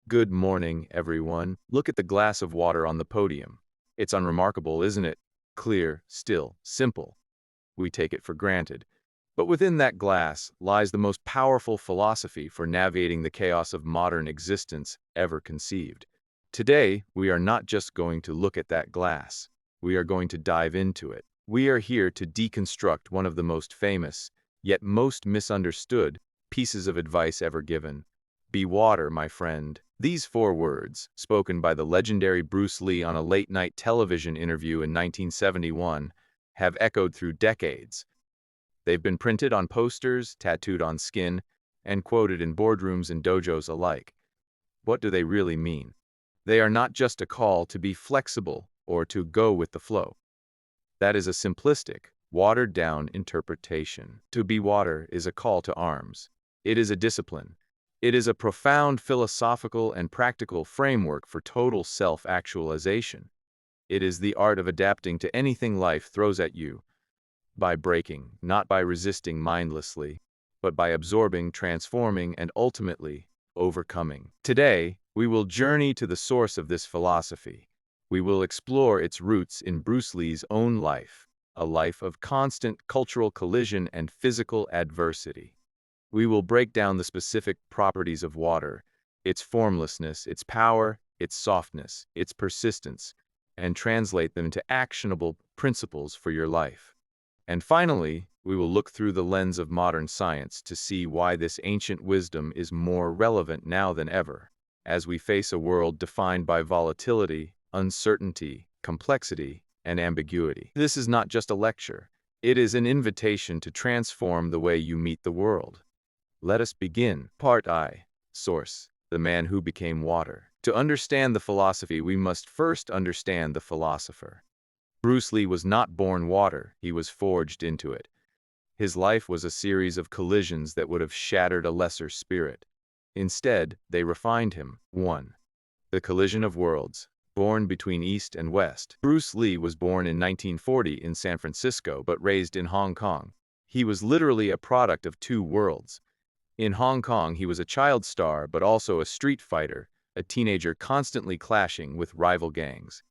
Good morning, everyone. Look at the glass of water on the podium. It's unremarkable, isn't it? Clear, still, simple. We take it for granted. But within that glass lies the most powerful philosophy for navigating the chaos of modern existence ever conceived. Today, we are not just going to look at that glass. We are going to dive into it. We are here to deconstruct one of the most famous, yet most misunderstood, pieces of advice ever given. Be water, my friend. These four words, spoken by the legendary Bruce Lee on a late-night television interview in 1971, have echoed through decades. They've been printed on posters, tattooed on skin, and quoted in boardrooms and dojos alike. What do they really mean? They are not just a call to be flexible or to go with the flow. That is a simplistic, watered-down interpretation. To be water is a call to arms. It is a discipline. It is a profound philosophical and practical framework for total self-actualization. It is the art of adapting to anything life throws at you, by breaking, not by resisting mindlessly, but by absorbing, transforming, and ultimately overcoming. Today, we will journey to the source of this philosophy. We will explore its roots in Bruce Lee's own life, a life of constant cultural collision and physical adversity. We will break down the specific properties of water, its formlessness, its power, its softness, its persistence, and translate them to actionable principles for your life. And finally, we will look through the lens of modern science to see why this ancient wisdom is more relevant now than ever, as we face a world defined by volatility, uncertainty, complexity, and ambiguity. This is not just a lecture. It is an invitation to transform the way you meet the world. Let us begin. Part I. Source: the man who became water. To understand the philosophy, we must first understand the philosopher. Bruce Lee was not born water, he was forged into it. His life was a series of collisions that would have shattered a lesser spirit. Instead, they refined him. 1. The collision of worlds. Born between East and West. Bruce Lee was born in 1940 in San Francisco but raised in Hong Kong. He was literally a product of two worlds. In Hong Kong, he was a child star but also a street fighter, a teenager constantly clashing with rival gangs.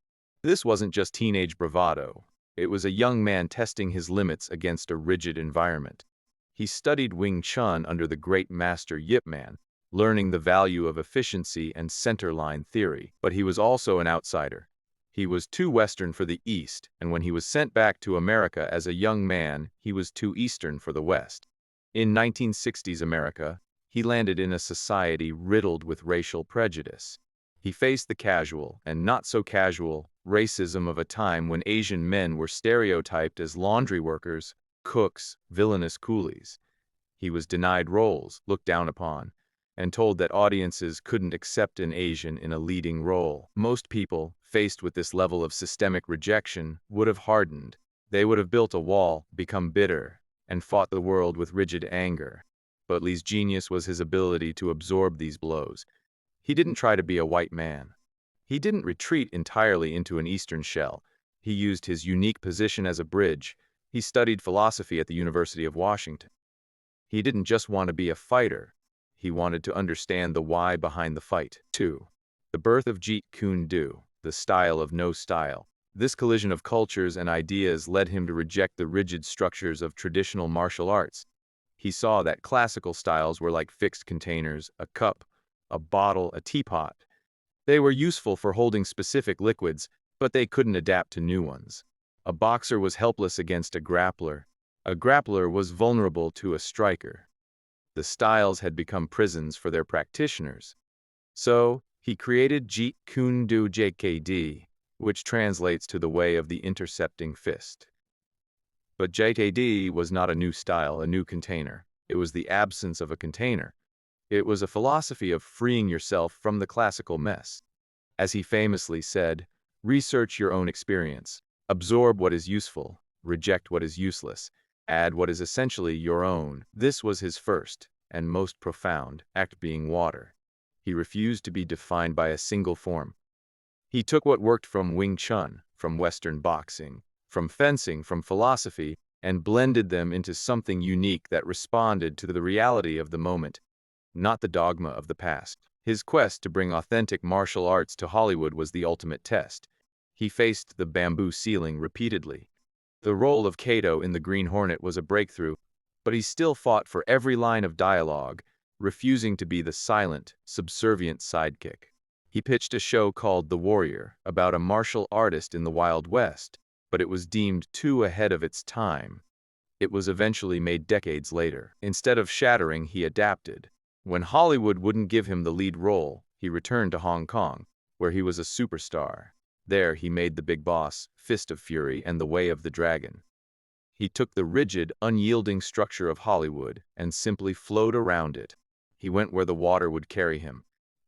This wasn't just teenage bravado. It was a young man testing his limits against a rigid environment. He studied Wing Chun under the great master Yip Man, learning the value of efficiency and centerline theory. But he was also an outsider. He was too Western for the East, and when he was sent back to America as a young man, he was too Eastern for the West. In 1960s America, he landed in a society riddled with racial prejudice. He faced the casual, and not so casual, racism of a time when Asian men were stereotyped as laundry workers, cooks, villainous coolies. He was denied roles, looked down upon, and told that audiences couldn't accept an Asian in a leading role. Most people, faced with this level of systemic rejection, would have hardened. They would have built a wall, become bitter, and fought the world with rigid anger. But Lee's genius was his ability to absorb these blows. He didn't try to be a white man. He didn't retreat entirely into an Eastern shell. He used his unique position as a bridge. He studied philosophy at the University of Washington. He didn't just want to be a fighter. He wanted to understand the why behind the fight. 2. The birth of Jeet Kune Do, the style of no style. This collision of cultures and ideas led him to reject the rigid structures of traditional martial arts. He saw that classical styles were like fixed containers, a cup, a bottle, a teapot. They were useful for holding specific liquids, but they couldn't adapt to new ones. A boxer was helpless against a grappler. A grappler was vulnerable to a striker. The styles had become prisons for their practitioners. So, he created Jeet Kune Do JKD, which translates to the way of the intercepting fist. But JKD was not a new style, a new container. It was the absence of a container. It was a philosophy of freeing yourself from the classical mess. As he famously said, research your own experience, absorb what is useful, reject what is useless, add what is essentially your own. This was his first, and most profound, act, being water. He refused to be defined by a single form. He took what worked from Wing Chun, from Western boxing, from fencing, from philosophy, and blended them into something unique that responded to the reality of the moment, not the dogma of the past. His quest to bring authentic martial arts to Hollywood was the ultimate test. He faced the bamboo ceiling repeatedly. The role of Kato in The Green Hornet was a breakthrough, but he still fought for every line of dialogue, refusing to be the silent, subservient sidekick. He pitched a show called The Warrior, about a martial artist in the Wild West, but it was deemed too ahead of its time. It was eventually made decades later. Instead of shattering, he adapted. When Hollywood wouldn't give him the lead role, he returned to Hong Kong, where he was a superstar. There, he made The Big Boss, Fist of Fury, and The Way of the Dragon. He took the rigid, unyielding structure of Hollywood and simply flowed around it. He went where the water would carry him.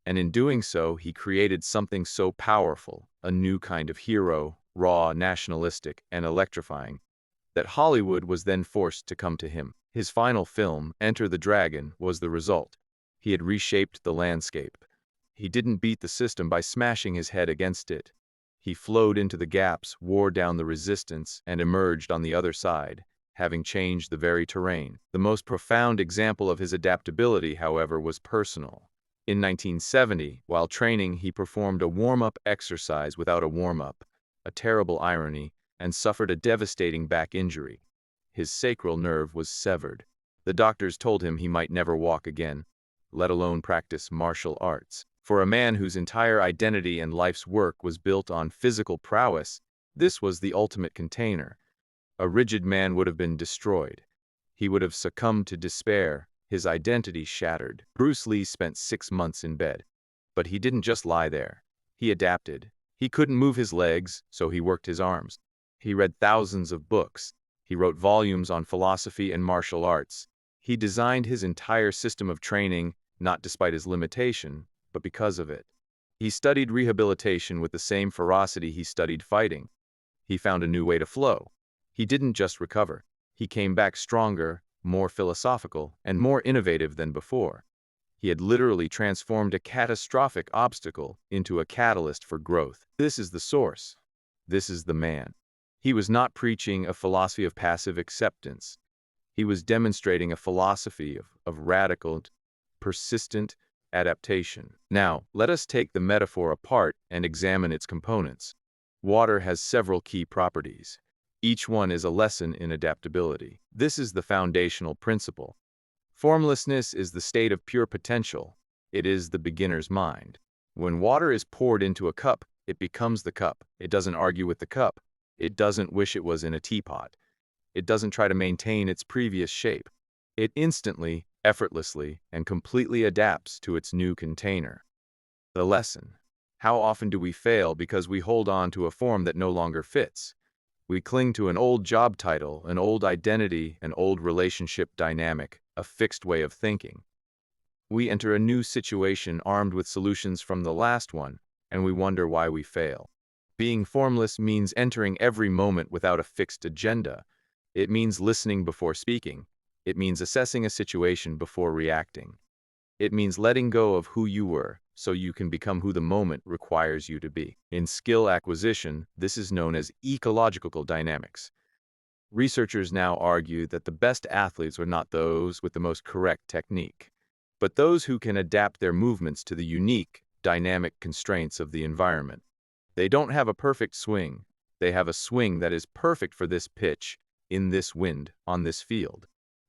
And in doing so, he created something so powerful, a new kind of hero, raw, nationalistic, and electrifying, that Hollywood was then forced to come to him. His final film, Enter the Dragon, was the result. He had reshaped the landscape. He didn't beat the system by smashing his head against it. He flowed into the gaps, wore down the resistance, and emerged on the other side, having changed the very terrain. The most profound example of his adaptability, however, was personal. In 1970, while training, he performed a warm-up exercise without a warm-up, a terrible irony, and suffered a devastating back injury. His sacral nerve was severed. The doctors told him he might never walk again, let alone practice martial arts. For a man whose entire identity and life's work was built on physical prowess, this was the ultimate container. A rigid man would have been destroyed. He would have succumbed to despair, his identity shattered. Bruce Lee spent 6 months in bed. But he didn't just lie there. He adapted. He couldn't move his legs, so he worked his arms. He read thousands of books. He wrote volumes on philosophy and martial arts. He designed his entire system of training, not despite his limitation, but because of it. He studied rehabilitation with the same ferocity he studied fighting. He found a new way to flow. He didn't just recover. He came back stronger, more philosophical, and more innovative than before. He had literally transformed a catastrophic obstacle into a catalyst for growth. This is the source. This is the man. He was not preaching a philosophy of passive acceptance. He was demonstrating a philosophy of radical, persistent adaptation. Now, let us take the metaphor apart and examine its components. Water has several key properties. Each one is a lesson in adaptability. This is the foundational principle. Formlessness is the state of pure potential. It is the beginner's mind. When water is poured into a cup, it becomes the cup. It doesn't argue with the cup. It doesn't wish it was in a teapot. It doesn't try to maintain its previous shape. It instantly, effortlessly, and completely adapts to its new container. The lesson. How often do we fail because we hold on to a form that no longer fits? We cling to an old job title, an old identity, an old relationship dynamic, a fixed way of thinking. We enter a new situation armed with solutions from the last one, and we wonder why we fail. Being formless means entering every moment without a fixed agenda. It means listening before speaking. It means assessing a situation before reacting. It means letting go of who you were so you can become who the moment requires you to be. In skill acquisition, this is known as ecological dynamics. Researchers now argue that the best athletes are not those with the most correct technique, but those who can adapt their movements to the unique, dynamic constraints of the environment. They don't have a perfect swing. They have a swing that is perfect for this pitch, in this wind, on this field.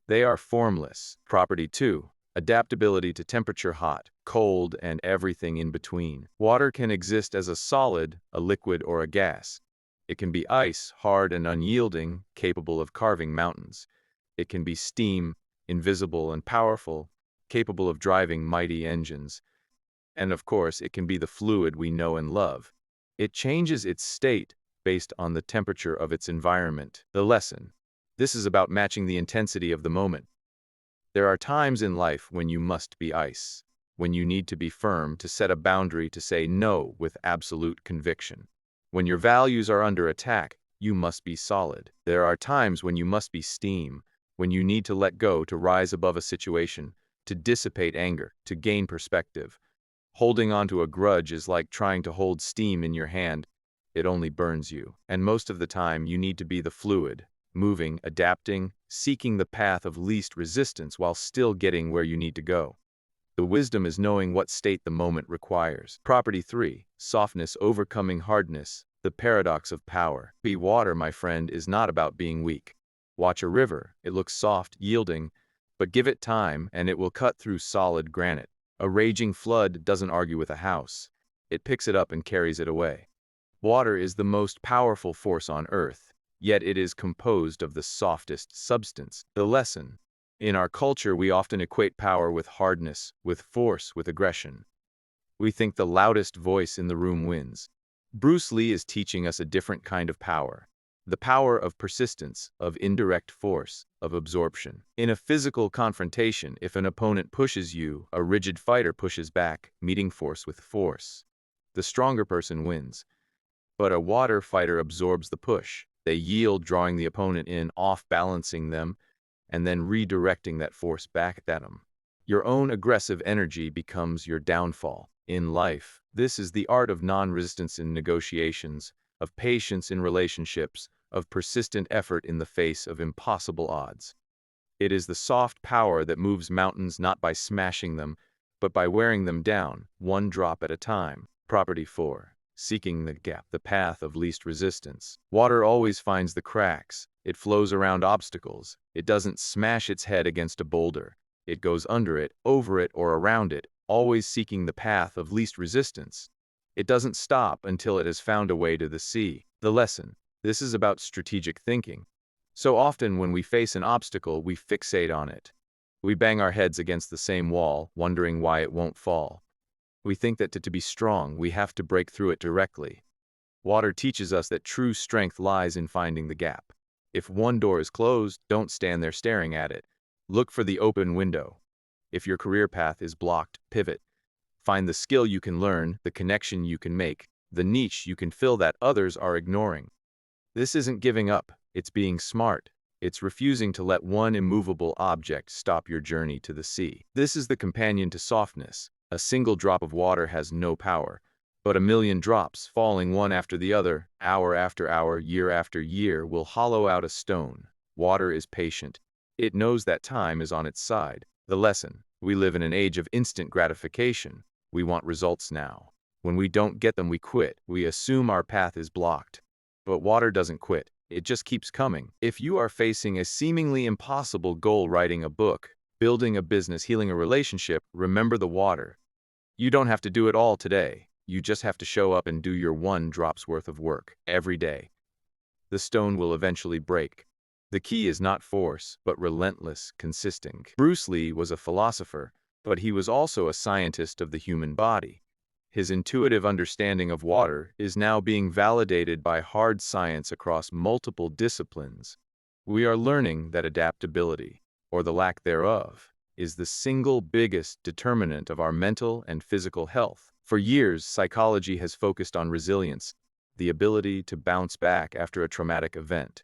They are formless. Property 2. Adaptability to temperature, hot, cold, and everything in between. Water can exist as a solid, a liquid, or a gas. It can be ice, hard and unyielding, capable of carving mountains. It can be steam, invisible and powerful, capable of driving mighty engines. And of course, it can be the fluid we know and love. It changes its state based on the temperature of its environment. The lesson. This is about matching the intensity of the moment. There are times in life when you must be ice, when you need to be firm, to set a boundary, to say no with absolute conviction. When your values are under attack, you must be solid. There are times when you must be steam, when you need to let go, to rise above a situation, to dissipate anger, to gain perspective. Holding on to a grudge is like trying to hold steam in your hand. It only burns you. And most of the time, you need to be the fluid, moving, adapting, seeking the path of least resistance while still getting where you need to go. The wisdom is knowing what state the moment requires. Property 3. Softness overcoming hardness. The paradox of power. Be water, my friend, is not about being weak. Watch a river. It looks soft, yielding, but give it time and it will cut through solid granite. A raging flood doesn't argue with a house. It picks it up and carries it away. Water is the most powerful force on earth, yet it is composed of the softest substance. The lesson. In our culture, we often equate power with hardness, with force, with aggression. We think the loudest voice in the room wins. Bruce Lee is teaching us a different kind of power. The power of persistence, of indirect force, of absorption. In a physical confrontation, if an opponent pushes you, a rigid fighter pushes back, meeting force with force. The stronger person wins. But a water fighter absorbs the push. They yield, drawing the opponent in, off-balancing them, and then redirecting that force back at them. Your own aggressive energy becomes your downfall. In life, this is the art of non-resistance in negotiations, of patience in relationships, of persistent effort in the face of impossible odds. It is the soft power that moves mountains not by smashing them, but by wearing them down, one drop at a time. Property 4. Seeking the gap, the path of least resistance. Water always finds the cracks. It flows around obstacles. It doesn't smash its head against a boulder. It goes under it, over it, or around it, always seeking the path of least resistance. It doesn't stop until it has found a way to the sea. The lesson. This is about strategic thinking. So often when we face an obstacle, we fixate on it. We bang our heads against the same wall, wondering why it won't fall. We think that to be strong, we have to break through it directly. Water teaches us that true strength lies in finding the gap. If one door is closed, don't stand there staring at it. Look for the open window. If your career path is blocked, pivot. Find the skill you can learn, the connection you can make, the niche you can fill that others are ignoring. This isn't giving up, it's being smart. It's refusing to let one immovable object stop your journey to the sea. This is the companion to softness. A single drop of water has no power, but a million drops, falling one after the other, hour after hour, year after year, will hollow out a stone. Water is patient. It knows that time is on its side. The lesson. We live in an age of instant gratification. We want results now. When we don't get them, we quit. We assume our path is blocked. But water doesn't quit. It just keeps coming. If you are facing a seemingly impossible goal, writing a book, building a business, healing a relationship, remember the water. You don't have to do it all today. You just have to show up and do your one drop's worth of work every day. The stone will eventually break. The key is not force, but relentless, consistent. Bruce Lee was a philosopher, but he was also a scientist of the human body. His intuitive understanding of water is now being validated by hard science across multiple disciplines. We are learning that adaptability, or the lack thereof, is the single biggest determinant of our mental and physical health. For years, psychology has focused on resilience, the ability to bounce back after a traumatic event.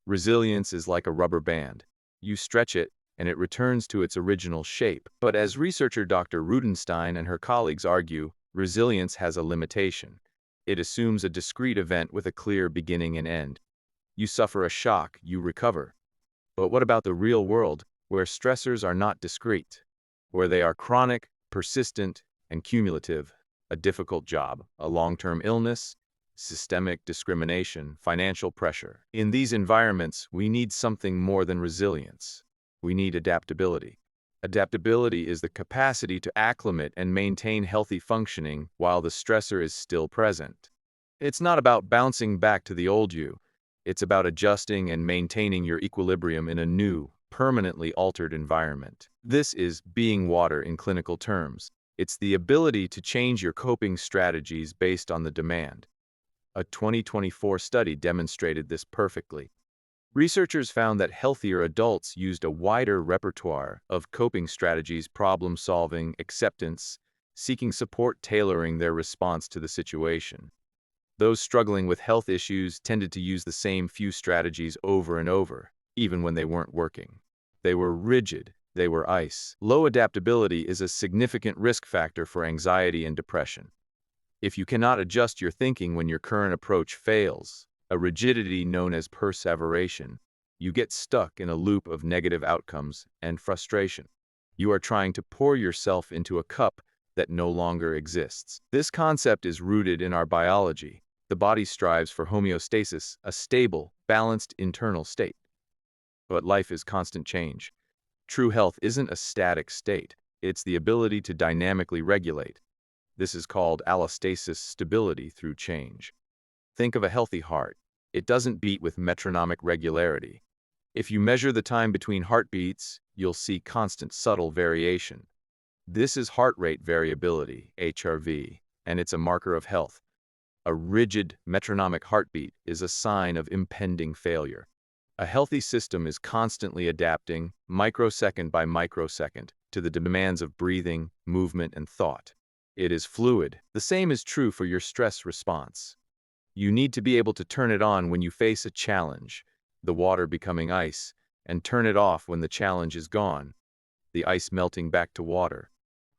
Resilience is like a rubber band. You stretch it, and it returns to its original shape. But as researcher Dr. Rudenstein and her colleagues argue, resilience has a limitation. It assumes a discrete event with a clear beginning and end. You suffer a shock, you recover. But what about the real world, where stressors are not discrete, where they are chronic, persistent, and cumulative? A difficult job, a long-term illness, systemic discrimination, financial pressure. In these environments, we need something more than resilience. We need adaptability. Adaptability is the capacity to acclimate and maintain healthy functioning while the stressor is still present. It's not about bouncing back to the old you. It's about adjusting and maintaining your equilibrium in a new, permanently altered environment. This is being water in clinical terms. It's the ability to change your coping strategies based on the demand. A 2024 study demonstrated this perfectly. Researchers found that healthier adults used a wider repertoire of coping strategies: problem-solving, acceptance, seeking support, tailoring their response to the situation. Those struggling with health issues tended to use the same few strategies over and over, even when they weren't working. They were rigid. They were ice. Low adaptability is a significant risk factor for anxiety and depression. If you cannot adjust your thinking when your current approach fails, a rigidity known as perseveration, you get stuck in a loop of negative outcomes and frustration. You are trying to pour yourself into a cup that no longer exists. This concept is rooted in our biology. The body strives for homeostasis, a stable, balanced internal state. But life is constant change. True health isn't a static state. It's the ability to dynamically regulate. This is called allostasis, stability through change. Think of a healthy heart. It doesn't beat with metronomic regularity. If you measure the time between heartbeats, you'll see constant, subtle variation. This is heart rate variability, HRV, and it's a marker of health. A rigid, metronomic heartbeat is a sign of impending failure. A healthy system is constantly adapting, microsecond by microsecond, to the demands of breathing, movement, and thought. It is fluid. The same is true for your stress response. You need to be able to turn it on when you face a challenge, the water becoming ice, and turn it off when the challenge is gone, the ice melting back to water.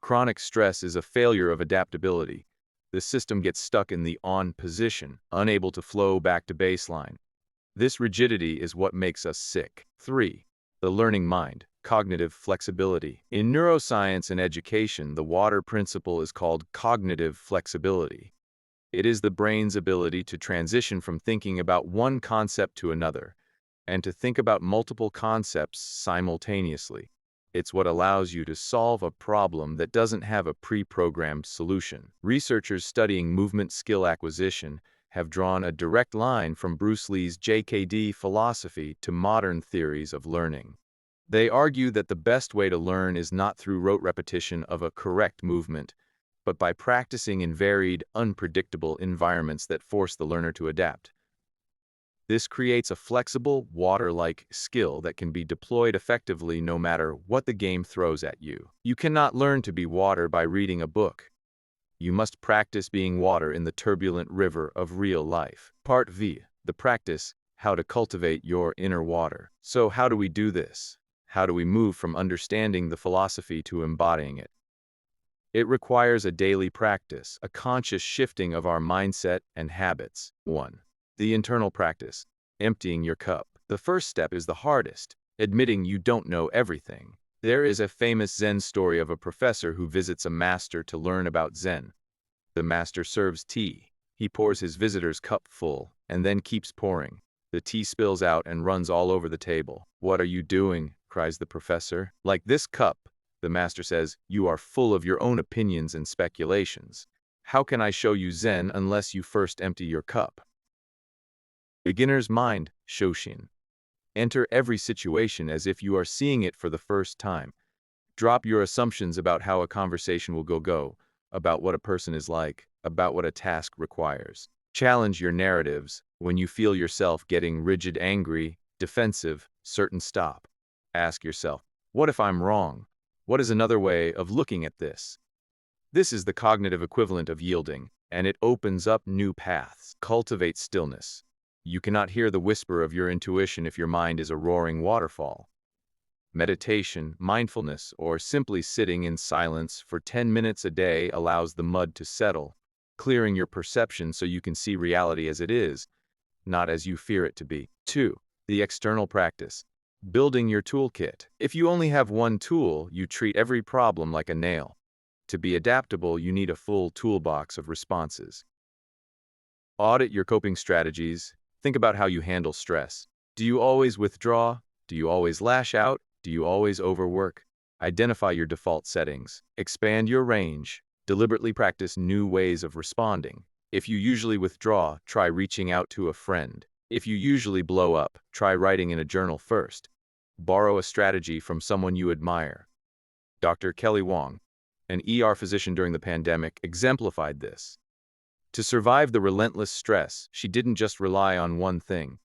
Chronic stress is a failure of adaptability. The system gets stuck in the on position, unable to flow back to baseline. This rigidity is what makes us sick. 3. The learning mind, cognitive flexibility. In neuroscience and education, the water principle is called cognitive flexibility. It is the brain's ability to transition from thinking about one concept to another, and to think about multiple concepts simultaneously. It's what allows you to solve a problem that doesn't have a pre-programmed solution. Researchers studying movement skill acquisition have drawn a direct line from Bruce Lee's JKD philosophy to modern theories of learning. They argue that the best way to learn is not through rote repetition of a correct movement, but by practicing in varied, unpredictable environments that force the learner to adapt. This creates a flexible, water-like skill that can be deployed effectively no matter what the game throws at you. You cannot learn to be water by reading a book. You must practice being water in the turbulent river of real life. Part V, the practice, how to cultivate your inner water. So how do we do this? How do we move from understanding the philosophy to embodying it? It requires a daily practice, a conscious shifting of our mindset and habits. 1. The internal practice, emptying your cup. The first step is the hardest, admitting you don't know everything. There is a famous Zen story of a professor who visits a master to learn about Zen. The master serves tea. He pours his visitor's cup full, and then keeps pouring. The tea spills out and runs all over the table. "What are you doing?" cries the professor. "Like this cup," the master says, "you are full of your own opinions and speculations. How can I show you Zen unless you first empty your cup?" Beginner's mind, Shoshin. Enter every situation as if you are seeing it for the first time. Drop your assumptions about how a conversation will go, about what a person is like, about what a task requires. Challenge your narratives. When you feel yourself getting rigid, angry, defensive, certain, stop. Ask yourself, what if I'm wrong? What is another way of looking at this? This is the cognitive equivalent of yielding, and it opens up new paths. Cultivate stillness. You cannot hear the whisper of your intuition if your mind is a roaring waterfall. Meditation, mindfulness, or simply sitting in silence for 10 minutes a day allows the mud to settle, clearing your perception so you can see reality as it is, not as you fear it to be. 2. The external practice. Building your toolkit. If you only have one tool, you treat every problem like a nail. To be adaptable, you need a full toolbox of responses. Audit your coping strategies. Think about how you handle stress. Do you always withdraw? Do you always lash out? Do you always overwork? Identify your default settings. Expand your range. Deliberately practice new ways of responding. If you usually withdraw, try reaching out to a friend. If you usually blow up, try writing in a journal first. Borrow a strategy from someone you admire. Dr. Kelly Wong, an ER physician during the pandemic, exemplified this. To survive the relentless stress, she didn't just rely on one thing.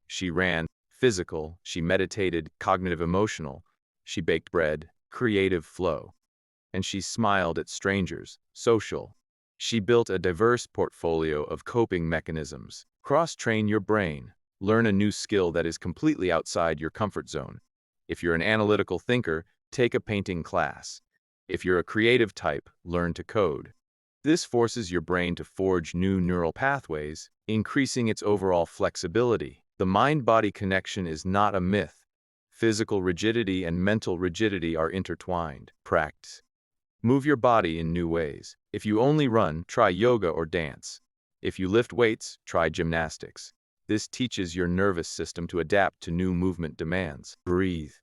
She ran, physical, she meditated, cognitive emotional, she baked bread, creative flow. And she smiled at strangers, social. She built a diverse portfolio of coping mechanisms. Cross-train your brain. Learn a new skill that is completely outside your comfort zone. If you're an analytical thinker, take a painting class. If you're a creative type, learn to code. This forces your brain to forge new neural pathways, increasing its overall flexibility. The mind-body connection is not a myth. Physical rigidity and mental rigidity are intertwined. Practice. Move your body in new ways. If you only run, try yoga or dance. If you lift weights, try gymnastics. This teaches your nervous system to adapt to new movement demands. Breathe.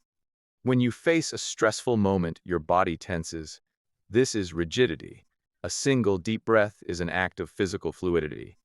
When you face a stressful moment, your body tenses. This is rigidity. A single deep breath is an act of physical fluidity.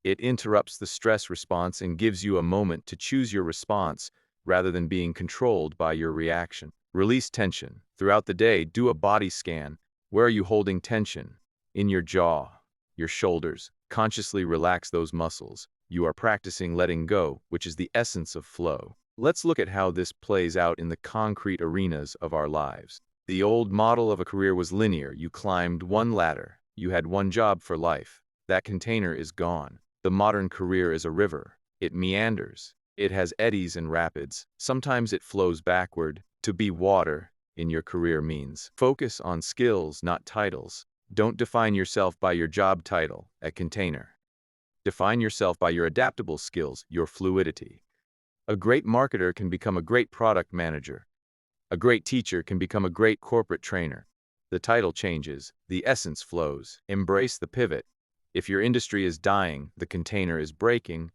It interrupts the stress response and gives you a moment to choose your response rather than being controlled by your reaction. Release tension. Throughout the day, do a body scan. Where are you holding tension? In your jaw, your shoulders. Consciously relax those muscles. You are practicing letting go, which is the essence of flow. Let's look at how this plays out in the concrete arenas of our lives. The old model of a career was linear. You climbed one ladder. You had one job for life. That container is gone. The modern career is a river. It meanders. It has eddies and rapids. Sometimes it flows backward. To be water in your career means focus on skills, not titles. Don't define yourself by your job title, a container. Define yourself by your adaptable skills, your fluidity. A great marketer can become a great product manager. A great teacher can become a great corporate trainer. The title changes, the essence flows. Embrace the pivot. If your industry is dying, the container is breaking,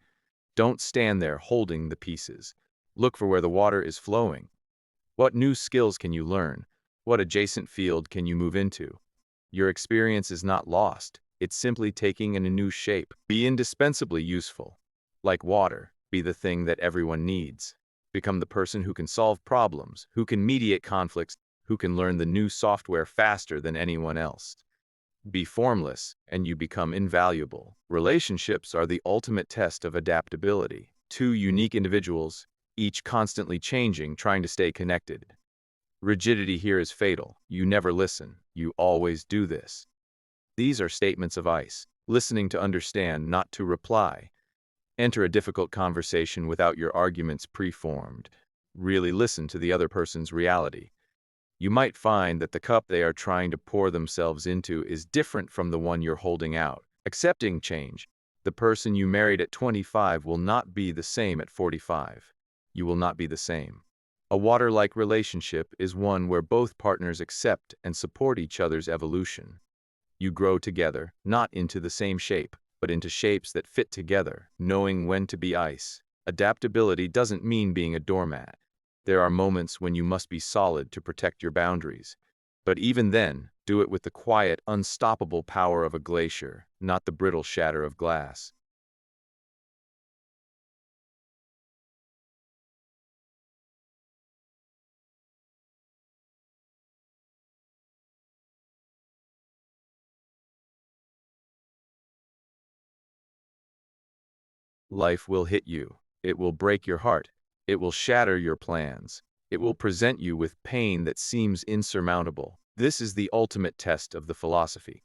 don't stand there holding the pieces. Look for where the water is flowing. What new skills can you learn? What adjacent field can you move into? Your experience is not lost. It's simply taking in a new shape. Be indispensably useful. Like water, be the thing that everyone needs. Become the person who can solve problems, who can mediate conflicts, who can learn the new software faster than anyone else. Be formless, and you become invaluable. Relationships are the ultimate test of adaptability. Two unique individuals, each constantly changing, trying to stay connected. Rigidity here is fatal. You never listen. You always do this. These are statements of ice. Listening to understand, not to reply. Enter a difficult conversation without your arguments preformed. Really listen to the other person's reality. You might find that the cup they are trying to pour themselves into is different from the one you're holding out. Accepting change. The person you married at 25 will not be the same at 45. You will not be the same. A water-like relationship is one where both partners accept and support each other's evolution. You grow together, not into the same shape, but into shapes that fit together, knowing when to be ice. Adaptability doesn't mean being a doormat. There are moments when you must be solid to protect your boundaries. But even then, do it with the quiet, unstoppable power of a glacier, not the brittle shatter of glass. Life will hit you. It will break your heart. It will shatter your plans. It will present you with pain that seems insurmountable. This is the ultimate test of the philosophy.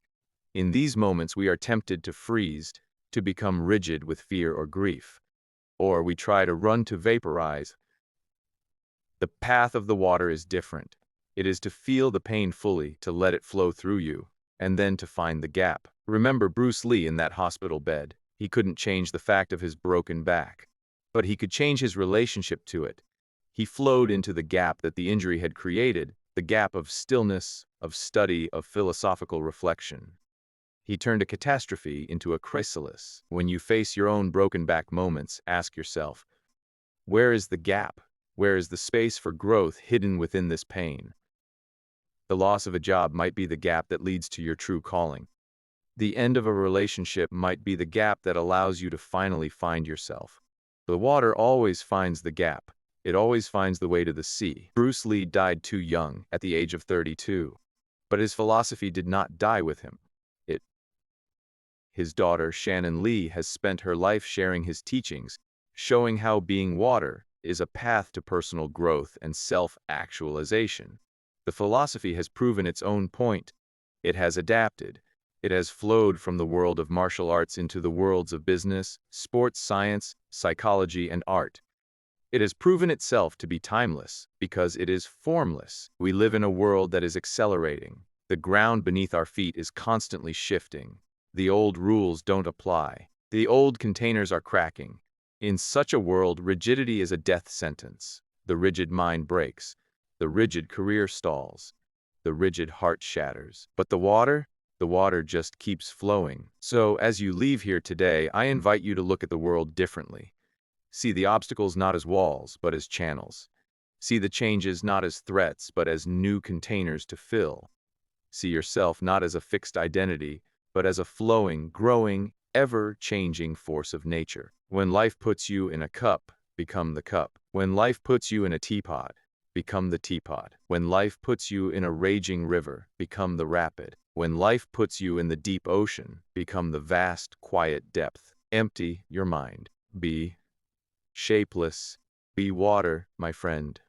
In these moments, we are tempted to freeze, to become rigid with fear or grief. Or we try to run to vaporize. The path of the water is different. It is to feel the pain fully, to let it flow through you, and then to find the gap. Remember Bruce Lee in that hospital bed. He couldn't change the fact of his broken back, but he could change his relationship to it. He flowed into the gap that the injury had created, the gap of stillness, of study, of philosophical reflection. He turned a catastrophe into a chrysalis. When you face your own broken back moments, ask yourself, where is the gap? Where is the space for growth hidden within this pain? The loss of a job might be the gap that leads to your true calling. The end of a relationship might be the gap that allows you to finally find yourself. The water always finds the gap. It always finds the way to the sea. Bruce Lee died too young, at the age of 32. But his philosophy did not die with him. His daughter, Shannon Lee, has spent her life sharing his teachings, showing how being water is a path to personal growth and self-actualization. The philosophy has proven its own point. It has adapted. It has flowed from the world of martial arts into the worlds of business, sports science, psychology, and art. It has proven itself to be timeless because it is formless. We live in a world that is accelerating. The ground beneath our feet is constantly shifting. The old rules don't apply. The old containers are cracking. In such a world, rigidity is a death sentence. The rigid mind breaks. The rigid career stalls. The rigid heart shatters. But the water just keeps flowing. So, as you leave here today, I invite you to look at the world differently. See the obstacles not as walls, but as channels. See the changes not as threats, but as new containers to fill. See yourself not as a fixed identity, but as a flowing, growing, ever-changing force of nature. When life puts you in a cup, become the cup. When life puts you in a teapot, become the teapot. When life puts you in a raging river, become the rapid. When life puts you in the deep ocean, become the vast, quiet depth. Empty your mind. Be shapeless. Be water, my friend.